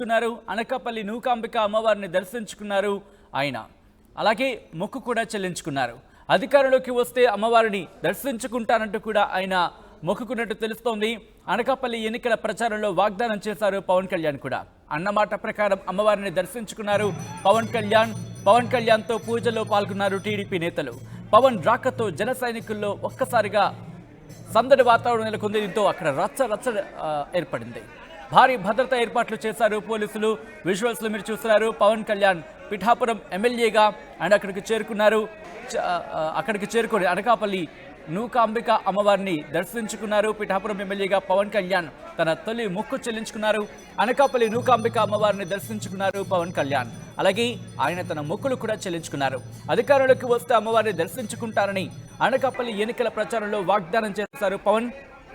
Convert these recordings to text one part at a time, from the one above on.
అనకాపల్లి నూకాంబిక అమ్మవారిని దర్శించుకున్నారు ఆయన. అలాగే మొక్కు కూడా చెల్లించుకున్నారు. అధికారంలోకి వస్తే అమ్మవారిని దర్శించుకుంటానంటూ కూడా ఆయన మొక్కుకున్నట్టు తెలుస్తోంది. అనకాపల్లి ఎన్నికల ప్రచారంలో వాగ్దానం చేశారు పవన్ కళ్యాణ్ కూడా. అన్నమాట ప్రకారం అమ్మవారిని దర్శించుకున్నారు పవన్ కళ్యాణ్తో పూజలో పాల్గొన్నారు టీడీపీ నేతలు. పవన్ రాకతో జన సైనికుల్లో ఒక్కసారిగా సందడి వాతావరణం నెలకొంది. దీంతో అక్కడ రచ్చ ఏర్పడింది. భారీ భద్రతా ఏర్పాట్లు చేశారు పోలీసులు. విజువల్స్ లో మీరు చూస్తున్నారు. పవన్ కళ్యాణ్ పిఠాపురం ఎమ్మెల్యేగా అండ్ అక్కడికి చేరుకొని అనకాపల్లి నూకాంబిక అమ్మవారిని దర్శించుకున్నారు. పిఠాపురం ఎమ్మెల్యేగా పవన్ కళ్యాణ్ తన తొలి మొక్కు చెల్లించుకున్నారు. అనకాపల్లి నూకాంబిక అమ్మవారిని దర్శించుకున్నారు పవన్ కళ్యాణ్. అలాగే ఆయన తన మొక్కులు కూడా చెల్లించుకున్నారు. అధికారంలోకి వస్తే అమ్మవారిని దర్శించుకుంటారని అనకాపల్లి ఎన్నికల ప్రచారంలో వాగ్దానం చేశారు పవన్.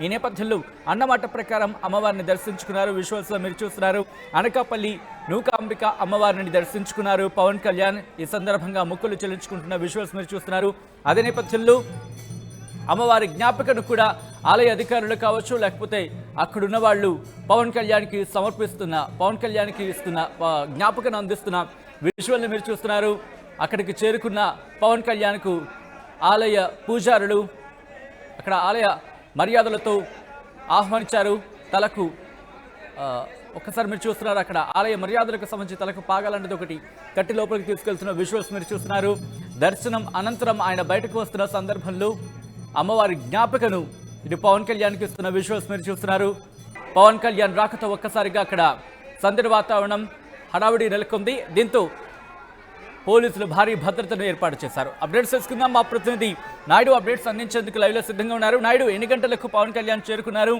ఈ నేపథ్యంలో అన్నమాట ప్రకారం అమ్మవారిని దర్శించుకున్నారు. విజువల్స్ లో మీరు చూస్తున్నారు. అనకాపల్లి నూకాంబిక అమ్మవారిని దర్శించుకున్నారు పవన్ కళ్యాణ్. ఈ సందర్భంగా మొక్కులు చెల్లించుకుంటున్న విజువల్స్ మీరు చూస్తున్నారు. అదే నేపథ్యంలో అమ్మవారి జ్ఞాపికను కూడా ఆలయ అధికారులు కావచ్చు, లేకపోతే అక్కడున్న వాళ్ళు పవన్ కళ్యాణ్కి ఇస్తున్న జ్ఞాపకను అందిస్తున్న విజువల్ని మీరు చూస్తున్నారు. అక్కడికి చేరుకున్న పవన్ కళ్యాణ్కు ఆలయ పూజారులు అక్కడ ఆలయ మర్యాదలతో ఆహ్వానించారు. తలకు ఒక్కసారి మీరు చూస్తున్నారు. అక్కడ ఆలయ మర్యాదలకు సంబంధించి తలకు పాగాలన్నది ఒకటి కట్టి లోపలికి తీసుకెళ్తున్న విజువల్స్ మీరు చూస్తున్నారు. దర్శనం అనంతరం ఆయన బయటకు వస్తున్న సందర్భంలో అమ్మవారి జ్ఞాపికను ఇది పవన్ కళ్యాణ్కి ఇస్తున్న విజువల్స్ మీరు చూస్తున్నారు. పవన్ కళ్యాణ్ రాకతో ఒక్కసారిగా అక్కడ సందడి వాతావరణం హడావిడి నెలకొంది. దీంతో పోలీసులు భారీ భద్రతను ఏర్పాటు చేశారు. అప్డేట్స్ తెలుసుకుందాం. మా ప్రతినిధి నాయుడు అప్డేట్స్ అందించేందుకు లైవ్లో సిద్ధంగా ఉన్నారు. నాయుడు, ఎన్ని గంటలకు పవన్ కళ్యాణ్ చేరుకున్నారు?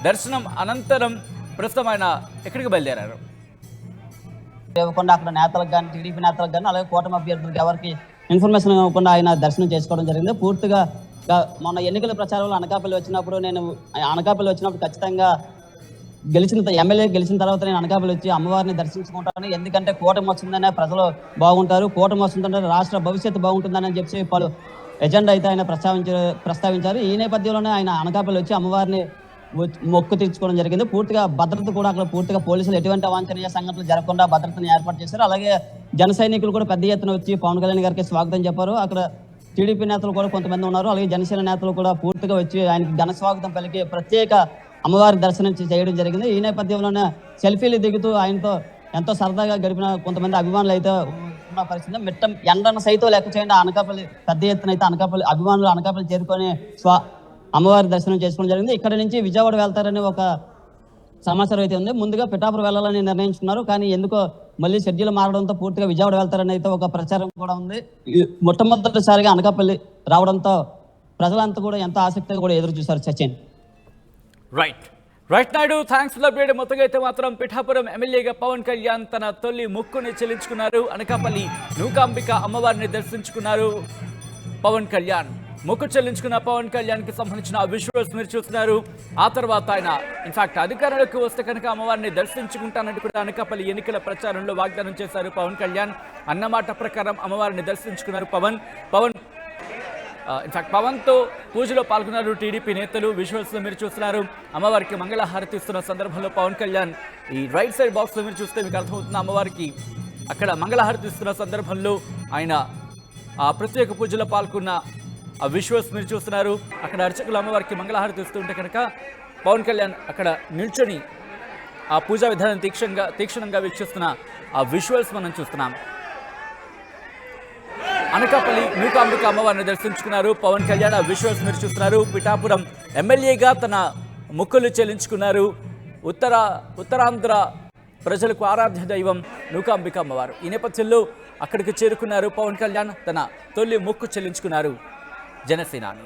దర్శనం అనంతరం ప్రస్తుతం ఆయన ఎక్కడికి బయలుదేరారు? ఇవ్వకుండా అక్కడ నేతలకు కానీ టీడీపీ నేతలకు కానీ అలాగే కూటమి అభ్యర్థులకు ఎవరికి ఇన్ఫర్మేషన్ ఇవ్వకుండా ఆయన దర్శనం చేసుకోవడం జరిగింది. పూర్తిగా మొన్న ఎన్నికల ప్రచారంలో అనకాపల్లి వచ్చినప్పుడు ఖచ్చితంగా ఎమ్మెల్యే గెలిచిన తర్వాత నేను అనకాపల్లి వచ్చి అమ్మవారిని దర్శించుకుంటాను. ఎందుకంటే కూటమి వస్తుందనే ప్రజలు బాగుంటారు, కూటమి వస్తుందంటే రాష్ట్ర భవిష్యత్తు బాగుంటుందని చెప్పి పలు ఎజెండా అయితే ఆయన ప్రస్తావించారు. ఈ నేపథ్యంలోనే ఆయన అనకాపల్లి వచ్చి అమ్మవారిని మొక్కు తీర్చుకోవడం జరిగింది. పూర్తిగా భద్రత కూడా అక్కడ పూర్తిగా పోలీసులు ఎటువంటి అవాంఛనీయ సంఘటనలు జరగకుండా భద్రతను ఏర్పాటు చేశారు. అలాగే జన సైనికులు కూడా పెద్ద ఎత్తున వచ్చి పవన్ కళ్యాణ్ గారికి స్వాగతం చెప్పారు. అక్కడ టీడీపీ నేతలు కూడా కొంతమంది ఉన్నారు. అలాగే జనసేన నేతలు కూడా పూర్తిగా వచ్చి ఆయనకి ఘన స్వాగతం పలికి ప్రత్యేక అమ్మవారి దర్శనం చేయడం జరిగింది. ఈ నేపథ్యంలోనే సెల్ఫీలు దిగుతూ ఆయనతో ఎంతో సరదాగా గడిపిన కొంతమంది అభిమానులు అయితే ఉన్న పరిస్థితి. ఎండను సైతం లెక్క చేయండి అనకాపల్లి పెద్ద ఎత్తున అయితే అభిమానులు అనకాపల్లి చేరుకొని అమ్మవారి దర్శనం చేసుకోవడం జరిగింది. ఇక్కడ నుంచి విజయవాడ వెళ్తారని ఒక సమాచారం అయితే ఉంది. ముందుగా పిఠాపురం వెళ్ళాలని నిర్ణయించుకున్నారు, కానీ ఎందుకో మళ్ళీ షెడ్యూల్ మారడంతో పూర్తిగా విజయవాడ వెళ్తారని అయితే ఒక ప్రచారం కూడా ఉంది. మొట్టమొదటిసారిగా అనకాపల్లి రావడంతో ప్రజలంతా కూడా ఎంతో ఆసక్తిగా కూడా ఎదురు చూశారు. Sachin. Right Naidu, thanks for update. మొత్తంగా అయితే మాత్రం పిఠాపురం ఎమ్మెల్యేగా పవన్ కళ్యాణ్ తన తొలి మొక్కుని చెల్లించుకున్నారు. అనకాపల్లి నూకాంబిక అమ్మవారిని దర్శించుకున్నారు పవన్ కళ్యాణ్. మొక్కు చెల్లించుకున్న పవన్ కళ్యాణ్కి సంబంధించిన విజువల్స్ మీరు చూస్తున్నారు. ఆ తర్వాత ఆయన ఇన్ఫాక్ట్ అధికారంలోకి వస్తే కనుక అమ్మవారిని దర్శించుకుంటానంటూ కూడా అనకాపల్లి ఎన్నికల ప్రచారంలో వాగ్దానం చేశారు పవన్ కళ్యాణ్. అన్నమాట ప్రకారం అమ్మవారిని దర్శించుకున్నారు పవన్ ఇన్ఫాక్ట్ పవన్తో పూజలో పాల్గొన్నారు టీడీపీ నేతలు. విజువల్స్లో మీరు చూస్తున్నారు. అమ్మవారికి మంగళహారతి ఇస్తున్న సందర్భంలో పవన్ కళ్యాణ్ ఈ రైట్ సైడ్ బాక్స్లో మీరు చూస్తే మీకు అర్థమవుతుంది. అమ్మవారికి అక్కడ మంగళహారతి ఇస్తున్న సందర్భంలో ఆయన ఆ ప్రత్యేక పూజలో పాల్గొన్న ఆ విజువల్స్ మీరు చూస్తున్నారు. అక్కడ అర్చకులు అమ్మవారికి మంగళహారతి ఇస్తుంటే కనుక పవన్ కళ్యాణ్ అక్కడ నిల్చొని ఆ పూజా విధానం తీక్షణంగా వీక్షిస్తున్న ఆ విజువల్స్ మనం చూస్తున్నాం. అనకాపల్లి నూకాంబిక అమ్మవారిని దర్శించుకున్నారు పవన్ కళ్యాణ్. ఆ విజువల్స్ మీరు చూస్తున్నారు. పిఠాపురం ఎమ్మెల్యేగా తన మొక్కులు చెల్లించుకున్నారు. ఉత్తరాంధ్ర ప్రజలకు ఆరాధ్య దైవం నూకాంబిక అమ్మవారు. ఈ నేపథ్యంలో అక్కడికి చేరుకున్నారు పవన్ కళ్యాణ్. తన తొలి మొక్కు చెల్లించుకున్నారు జనసేనాని.